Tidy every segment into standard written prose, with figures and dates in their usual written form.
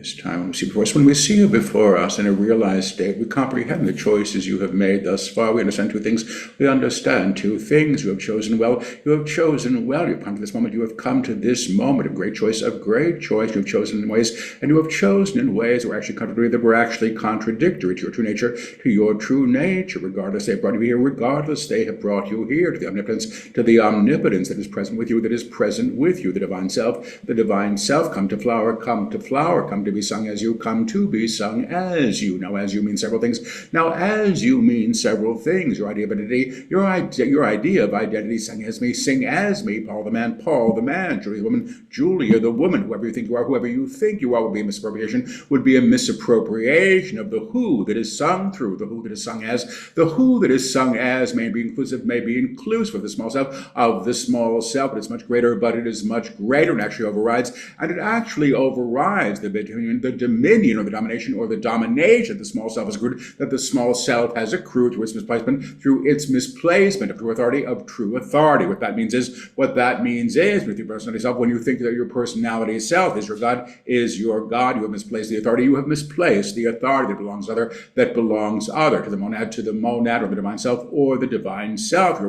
this time we see before us. When we see you before us in a realized state, we comprehend the choices you have made thus far. We understand two things. We understand two things. You have chosen well. You have chosen well. You've come to this moment. You have come to this moment of great choice, of great choice. You have chosen in ways, and you have chosen in ways that were actually contradictory, that were actually contradictory to your true nature, to your true nature. Regardless, they have brought you here. Regardless, they have brought you here to the omnipotence that is present with you, that is present with you, the divine self, come to flower, come to be sung as you, come to be sung as you. Now, as you means several things. Your idea of identity, your idea of identity, sing as me, Paul the man, Julia the woman, Julia the woman, whoever you think you are would be a misappropriation, of the who that is sung through, the who that is sung as. The who that is sung as may be inclusive of the small self, but it's much greater, and actually overrides the dominion or the domination or the domination that the small self has accrued, through its misplacement of true authority, What that means is, with your personality self, when you think that your personality self is your God, you have misplaced the authority. You have misplaced the authority that belongs to the monad, or the divine self, or the divine self.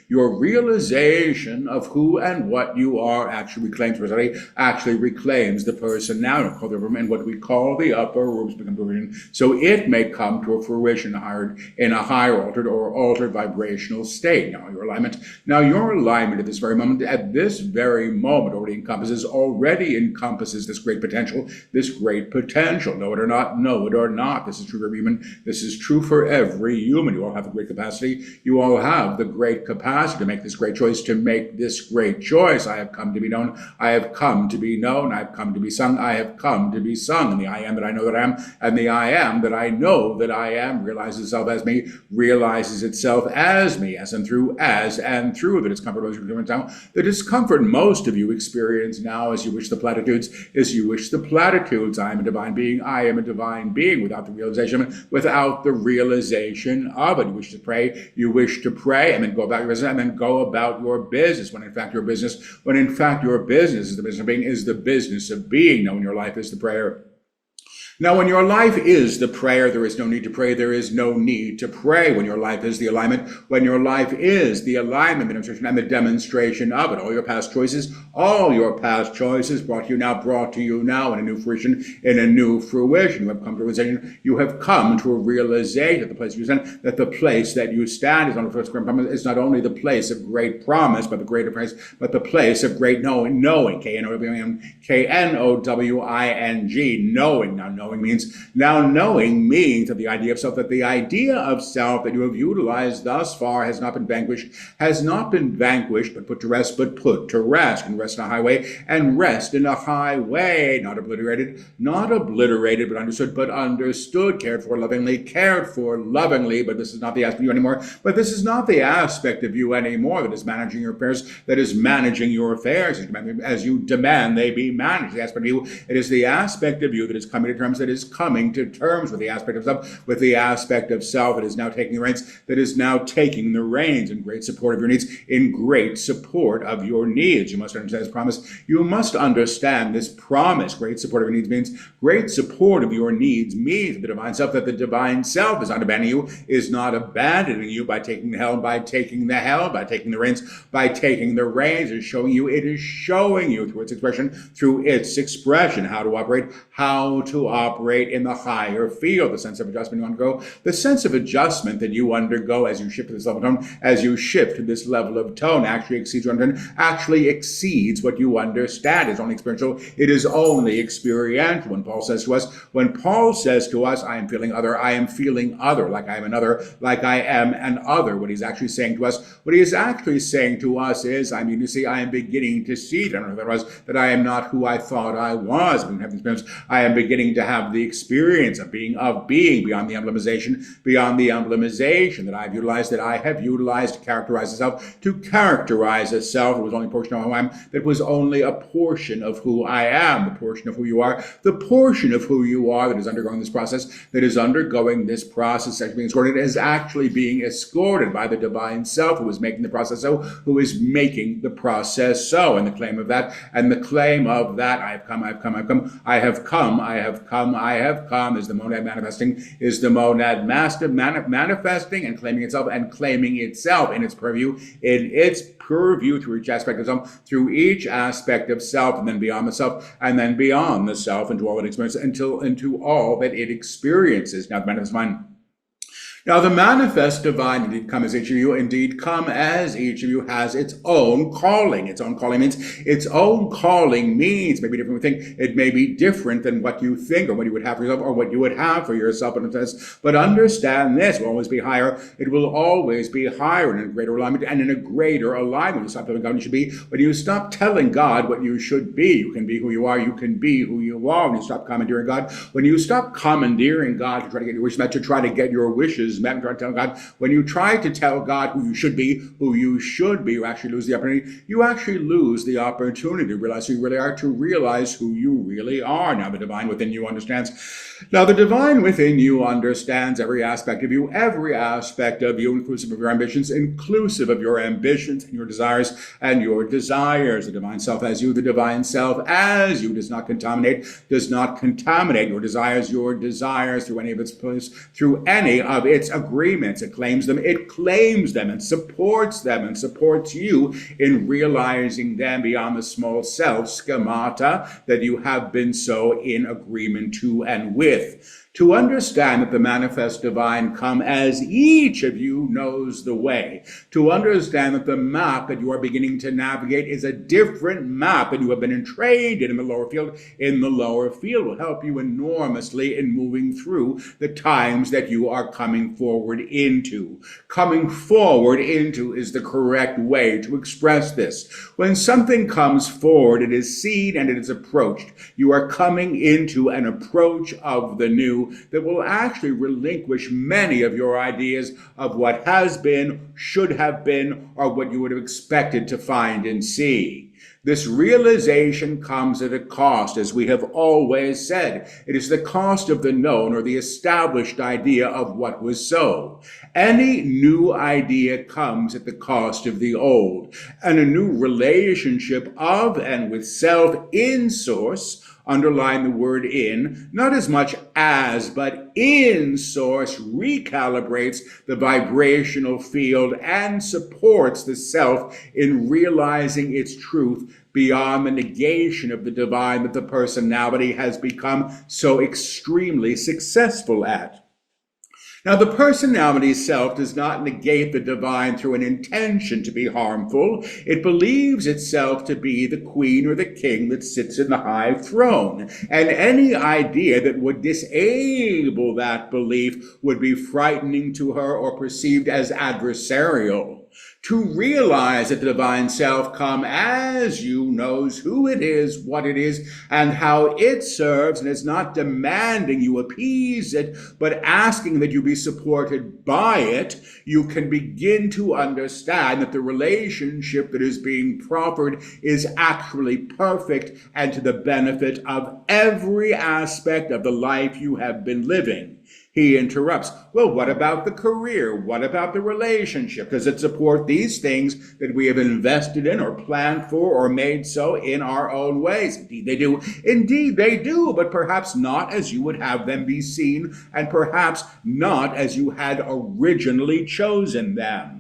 Your realization of who and what you are actually reclaims personality, actually reclaims the personality, and what we call the upper rooms become fruition, so it may come to a fruition in a higher altered vibrational state. Your alignment at this very moment, already encompasses this great potential. Know it or not. This is true for every human. This is true for every human. You all have the great capacity. To make this great choice, I have come to be known. I have come to be known. I have come to be sung. I have come to be sung. And the I am that I know that I am, and the I am that I know that I am, realizes itself as me, as and through, that is comfort now. The discomfort most of you experience now as you wish the platitudes, I am a divine being, without the realization of it. You wish to pray, and then go about your business, when in fact your business is the business of being, Now, when your life is the prayer. When your life is the prayer, there is no need to pray. There is no need to pray. When your life is the alignment, the demonstration and the demonstration of it. All your past choices brought to you now in a new fruition, You have come to a realization. You have come to a realization that the place you stand, is on the first great promise. It's not only the place of great promise, but the greater place, but the place of great knowing. Knowing. Knowing means that the idea of self, that you have utilized thus far has not been vanquished, but put to rest, and rest in a highway, not obliterated, but understood, cared for lovingly, but this is not the aspect of you anymore, that is managing your affairs, as you demand they be managed. The aspect of you, it is the aspect of you that is coming to terms, with the aspect of self, that is now taking the reins, in great support of your needs, You must understand this promise. You must understand this promise. Great support of your needs means the divine self, that the divine self is not abandoning you, by taking the reins, it is showing you through its expression, how to operate in the higher field. The sense of adjustment that you undergo as you shift to this level of tone, actually exceeds what you understand. It's only experiential. It is only experiential. When Paul says to us, I am feeling other, like I am another, like I am an other. What he's actually saying to us, is, I am beginning to see that I am not who I thought I was. I am beginning to have the experience of being beyond the emblemization that I have utilized to characterize itself, to characterize itself. It was only a portion of who I am, that was only a portion of who I am, the portion of who you are, the portion of who you are that is undergoing this process, actually being escorted, is actually being escorted by the divine self who is making the process so, who is making the process so. And the claim of that, I have come, is the monad manifesting, manifesting and claiming itself in its purview, through each aspect of self, and then beyond the self, and then beyond the self into all it experiences, into all that it experiences. Now the manifest mind. Now the manifest divine indeed come as each of you has its own calling. Its own calling means maybe different thing. It may be different than what you think or what you would have for yourself or what you would have for yourself. But understand this, it will always be higher. It will always be higher and in a greater alignment and in a greater alignment. You stop telling God what you should be. When you stop telling God what you should be, you can be who you are. You can be who you are. When you stop commandeering God, when you stop commandeering God to try to get your wishes met, to try to get your wishes met, and try to tell God, when you try to tell God who you should be, you actually lose the opportunity. You actually lose the opportunity to realize who you really are, to realize who you really are. Now the divine within you understands. Now the divine within you understands every aspect of you, inclusive of your ambitions, and your desires, The divine self as you, does not contaminate your desires through any of its agreements. It claims them, and supports you in realizing them beyond the small self schemata that you have been so in agreement to and with. To understand that the manifest divine come as each of you knows the way. To understand that the map that you are beginning to navigate is a different map than you have been trained in the lower field. In the lower field will help you enormously in moving through the times that you are coming forward into. Coming forward into is the correct way to express this. When something comes forward, it is seen and it is approached. You are coming into an approach of the new that will actually relinquish many of your ideas of what has been, should have been, or what you would have expected to find and see. This realization comes at a cost, as we have always said. It is the cost of the known or the established idea of what was so. Any new idea comes at the cost of the old, and a new relationship of and with self in source, underline the word in, not as much as, but in source, recalibrates the vibrational field and supports the self in realizing its truth beyond the negation of the divine that the personality has become so extremely successful at. Now, the personality self does not negate the divine through an intention to be harmful. It believes itself to be the queen or the king that sits in the high throne. And any idea that would disable that belief would be frightening to her or perceived as adversarial. To realize that the divine self come as you knows who it is, what it is, and how it serves, and is not demanding you appease it, but asking that you be supported by it, you can begin to understand that the relationship that is being proffered is actually perfect and to the benefit of every aspect of the life you have been living. He interrupts. Well, what about the career? What about the relationship? Does it support these things that we have invested in or planned for or made so in our own ways? Indeed they do. Indeed they do, but perhaps not as you would have them be seen, and perhaps not as you had originally chosen them.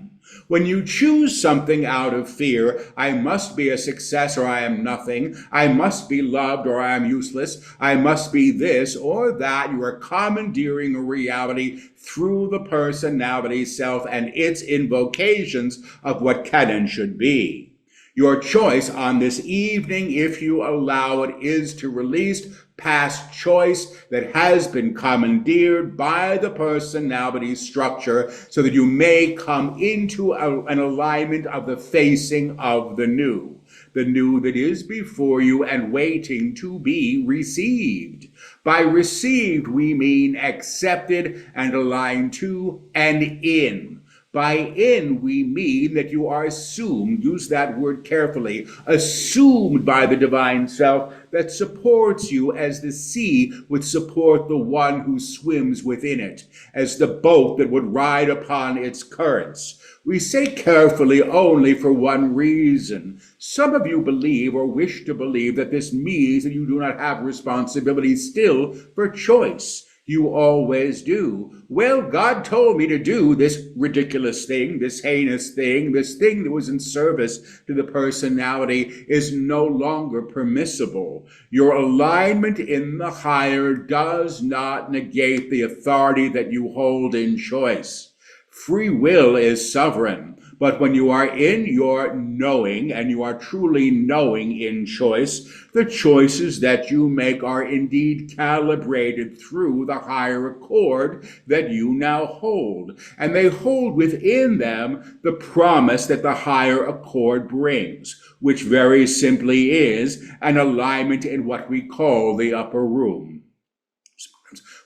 When you choose something out of fear, I must be a success or I am nothing, I must be loved or I am useless, I must be this or that, you are commandeering a reality through the personality self and its invocations of what can and should be. Your choice on this evening, if you allow it, is to release past choice that has been commandeered by the personality structure so that you may come into an alignment of the facing of the new. the new that is before you and waiting to be received. By received, we mean accepted and aligned to and in. By in, we mean that you are assumed, use that word carefully, assumed by the divine self that supports you as the sea would support the one who swims within it, as the boat that would ride upon its currents. We say carefully only for one reason. Some of you believe or wish to believe that this means that you do not have responsibility still for choice. You always do. Well, God told me to do this ridiculous thing, this heinous thing, this thing that was in service to the personality is no longer permissible. Your alignment in the higher does not negate the authority that you hold in choice. Free will is sovereign. But when you are in your knowing, and you are truly knowing in choice, the choices that you make are indeed calibrated through the higher accord that you now hold. And they hold within them the promise that the higher accord brings, which very simply is an alignment in what we call the upper room.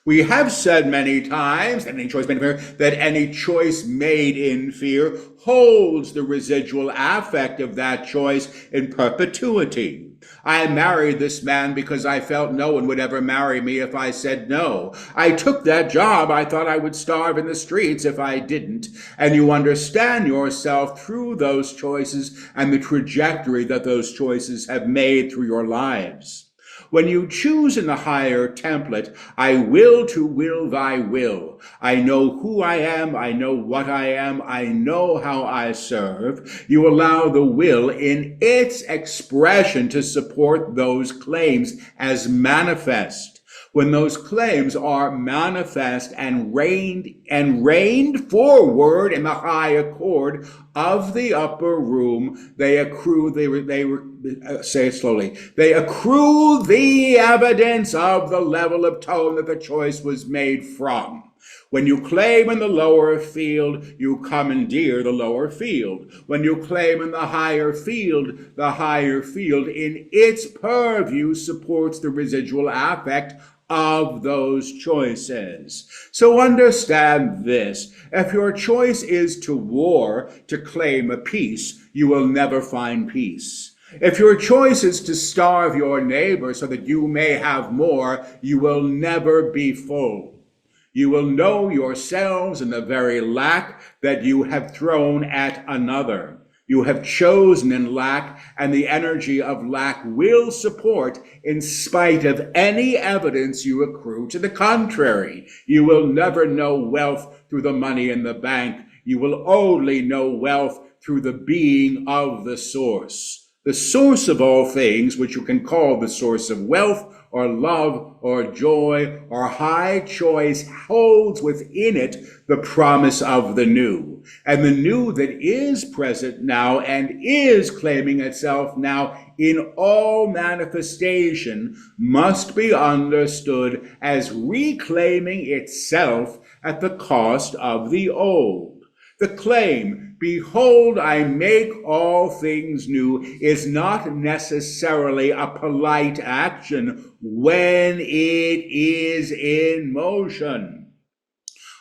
We have said many times that any choice made in fear, that any choice made in fear holds the residual affect of that choice in perpetuity. I married this man because I felt no one would ever marry me if I said no. I took that job. I thought I would starve in the streets if I didn't. And you understand yourself through those choices and the trajectory that those choices have made through your lives. When you choose in the higher template, I will to will thy will. I know who I am. I know what I am. I know how I serve. You allow the will in its expression to support those claims as manifest. When those claims are manifest and reigned forward in the high accord of the upper room, they accrue, say it slowly, they accrue the evidence of the level of tone that the choice was made from. When you claim in the lower field, you commandeer the lower field. When you claim in the higher field in its purview supports the residual affect of those choices. So understand this. If your choice is to war, to claim a peace, you will never find peace. If your choice is to starve your neighbor so that you may have more, you will never be full. You will know yourselves in the very lack that you have thrown at another. You have chosen in lack, and the energy of lack will support in spite of any evidence you accrue to the contrary. You will never know wealth through the money in the bank. You will only know wealth through the being of the source. The source of all things, which you can call the source of wealth or love or joy or high choice, holds within it the promise of the new. And the new that is present now and is claiming itself now in all manifestation must be understood as reclaiming itself at the cost of the old. The claim, behold, I make all things new, is not necessarily a polite action when it is in motion.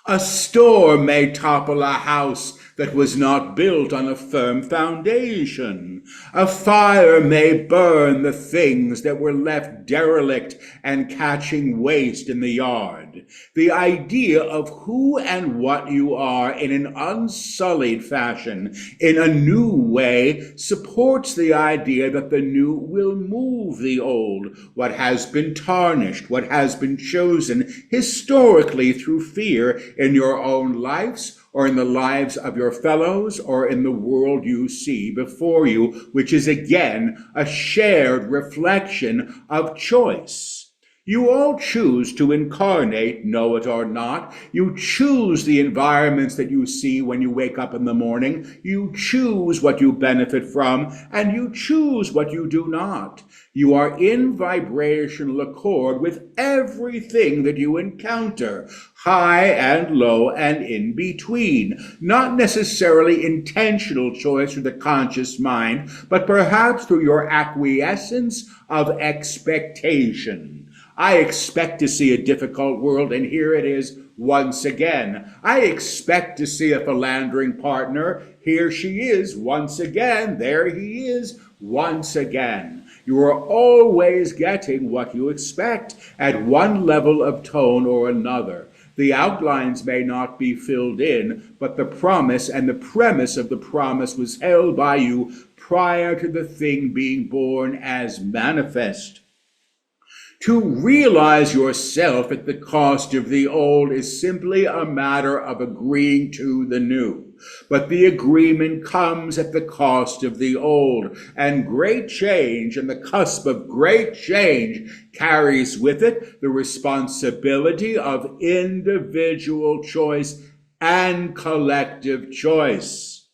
A storm may topple a house that was not built on a firm foundation. A fire may burn the things that were left derelict and catching waste in the yard. The idea of who and what you are in an unsullied fashion, in a new way, supports the idea that the new will move the old, what has been tarnished, what has been chosen historically through fear in your own lives, or in the lives of your fellows, or in the world you see before you, which is again a shared reflection of choice. You all choose to incarnate, know it or not. You choose the environments that you see when you wake up in the morning. You choose what you benefit from, and you choose what you do not. You are in vibrational accord with everything that you encounter, high and low and in between. Not necessarily intentional choice through the conscious mind, but perhaps through your acquiescence of expectation. I expect to see a difficult world, and here it is once again. I expect to see a philandering partner. Here she is once again. There he is once again. You are always getting what you expect at one level of tone or another. The outlines may not be filled in, but the promise and the premise of the promise was held by you prior to the thing being born as manifest. To realize yourself at the cost of the old is simply a matter of agreeing to the new. But the agreement comes at the cost of the old, and great change and the cusp of great change carries with it the responsibility of individual choice and collective choice.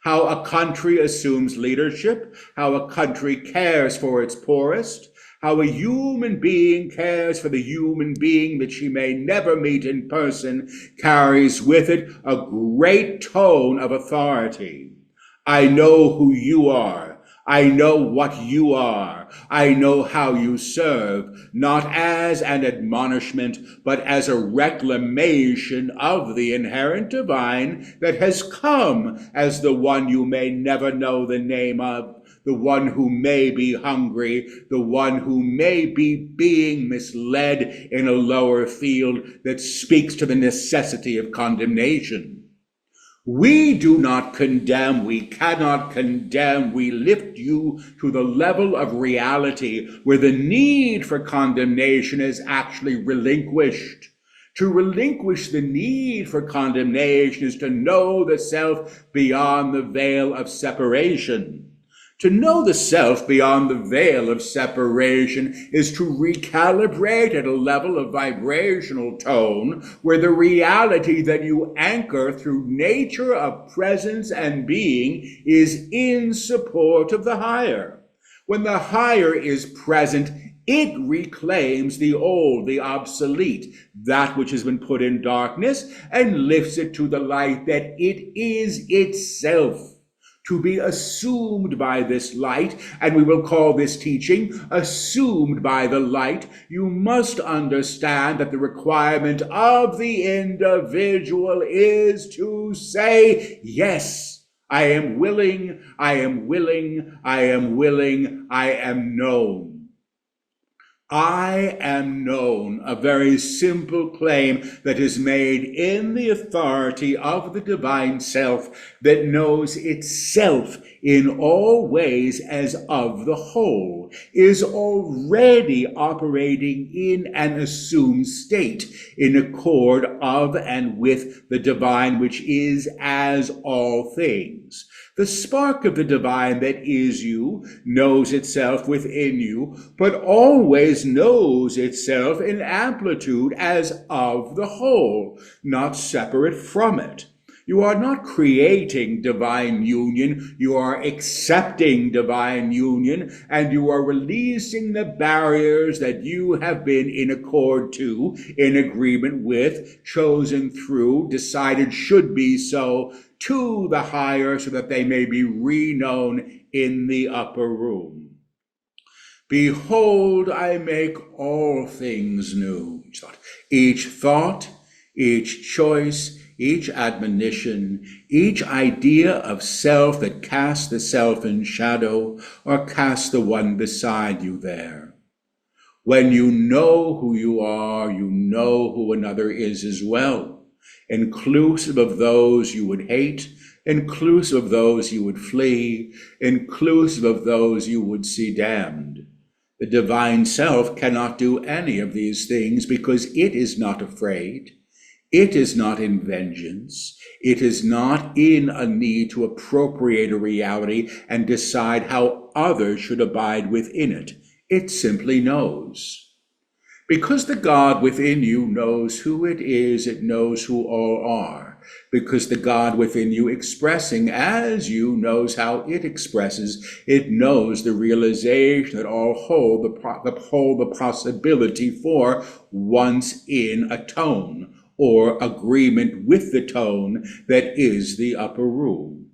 How a country assumes leadership, how a country cares for its poorest, how a human being cares for the human being that she may never meet in person, carries with it a great tone of authority. I know who you are. I know what you are. I know how you serve, not as an admonishment, but as a reclamation of the inherent divine that has come as the one you may never know the name of, the one who may be hungry, the one who may be being misled in a lower field that speaks to the necessity of condemnation. We do not condemn, we cannot condemn, we lift you to the level of reality where the need for condemnation is actually relinquished. To relinquish the need for condemnation is to know the self beyond the veil of separation. To know the self beyond the veil of separation is to recalibrate at a level of vibrational tone where the reality that you anchor through nature of presence and being is in support of the higher. When the higher is present, it reclaims the old, the obsolete, that which has been put in darkness, and lifts it to the light that it is itself. To be assumed by this light, and we will call this teaching assumed by the light, you must understand that the requirement of the individual is to say, yes, I am willing, I am willing, I am willing, I am known. I am known, a very simple claim that is made in the authority of the divine self that knows itself in all ways as of the whole, is already operating in an assumed state in accord of and with the divine which is as all things. The spark of the divine that is you knows itself within you, but always knows itself in amplitude as of the whole, not separate from it. You are not creating divine union, you are accepting divine union, and you are releasing the barriers that you have been in accord to, in agreement with, chosen through, decided should be so, to the higher so that they may be reknown in the upper room. Behold, I make all things new. Each thought, each choice, each admonition, each idea of self that casts the self in shadow or casts the one beside you there. When you know who you are, you know who another is as well, inclusive of those you would hate, inclusive of those you would flee, inclusive of those you would see damned. The divine self cannot do any of these things because it is not afraid. It is not in vengeance. It is not in a need to appropriate a reality and decide how others should abide within it. It simply knows. Because the God within you knows who it is, it knows who all are. Because the God within you expressing as you knows how it expresses, it knows the realization that all hold the possibility for once in a tone, or agreement with the tone that is the upper room.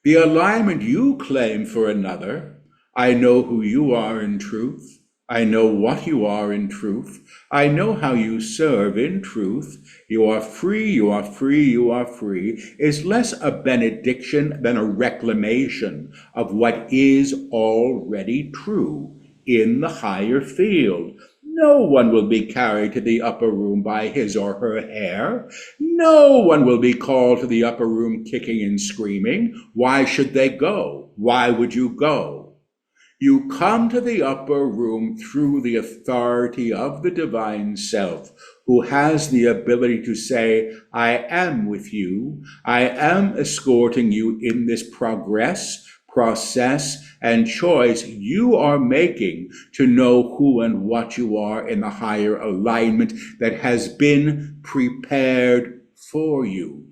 The alignment you claim for another, I know who you are in truth, I know what you are in truth, I know how you serve in truth, you are free, you are free, you are free, is less a benediction than a reclamation of what is already true in the higher field. No one will be carried to the upper room by his or her hair. No one will be called to the upper room kicking and screaming. Why should they go? Why would you go? You come to the upper room through the authority of the divine self, who has the ability to say, I am with you. I am escorting you in this process, and choice you are making to know who and what you are in the higher alignment that has been prepared for you.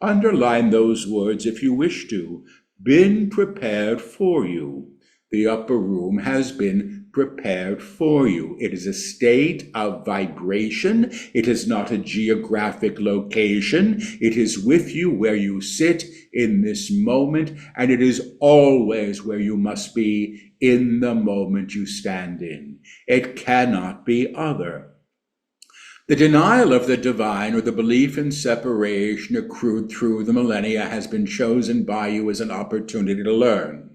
Underline those words if you wish to. Been prepared for you. The upper room has been prepared for you. It is a state of vibration. It is not a geographic location. It is with you where you sit in this moment, and it is always where you must be in the moment you stand in. It cannot be other. The denial of the divine, or the belief in separation accrued through the millennia, has been chosen by you as an opportunity to learn.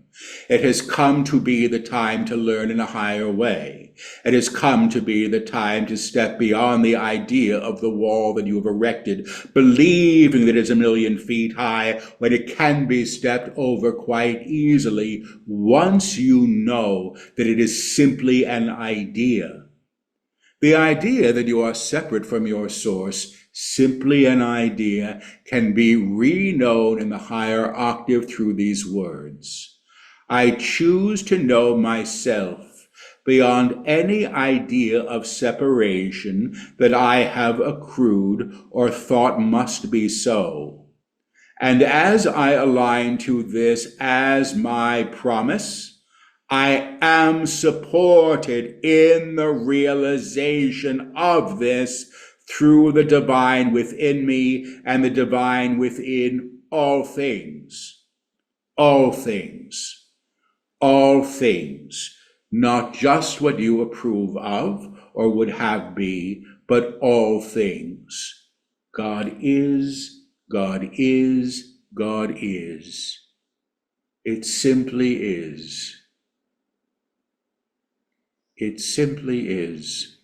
It has come to be the time to learn in a higher way. It has come to be the time to step beyond the idea of the wall that you have erected, believing that it's 1,000,000 feet high when it can be stepped over quite easily once you know that it is simply an idea. The idea that you are separate from your source, simply an idea, can be reknown in the higher octave through these words. I choose to know myself beyond any idea of separation that I have accrued or thought must be so. And as I align to this as my promise, I am supported in the realization of this through the divine within me and the divine within all things. All things. All things, not just what you approve of or would have be, but all things. God is, God is, God is. It simply is. It simply is.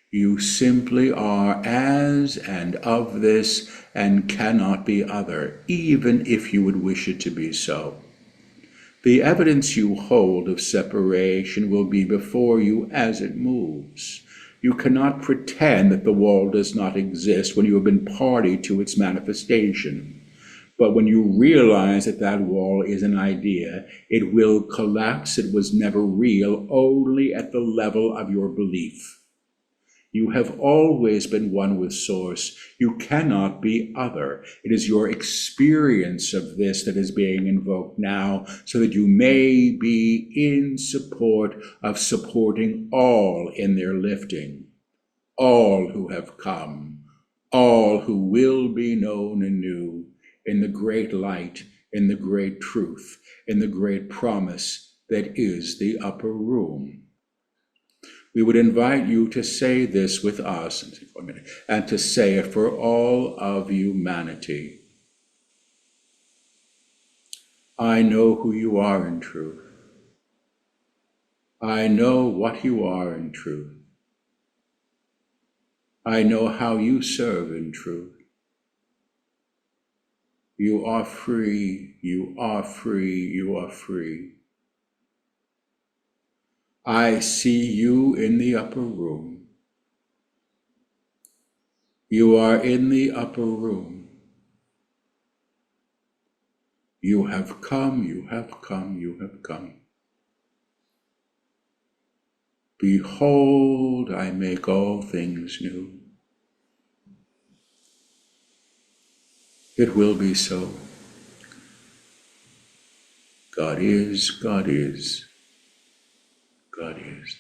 You simply are as and of this and cannot be other, even if you would wish it to be so. The evidence you hold of separation will be before you as it moves. You cannot pretend that the wall does not exist when you have been party to its manifestation. But when you realize that that wall is an idea, it will collapse. It was never real, only at the level of your belief. You have always been one with Source. You cannot be other. It is your experience of this that is being invoked now, so that you may be in support of supporting all in their lifting, all who have come, all who will be known anew in the great light, in the great truth, in the great promise that is the upper room. We would invite you to say this with us and to say it for all of humanity. I know who you are in truth. I know what you are in truth. I know how you serve in truth. You are free, you are free, you are free. I see you in the upper room. You are in the upper room. You have come, you have come, you have come. Behold, I make all things new. It will be so. God is, God is, God is.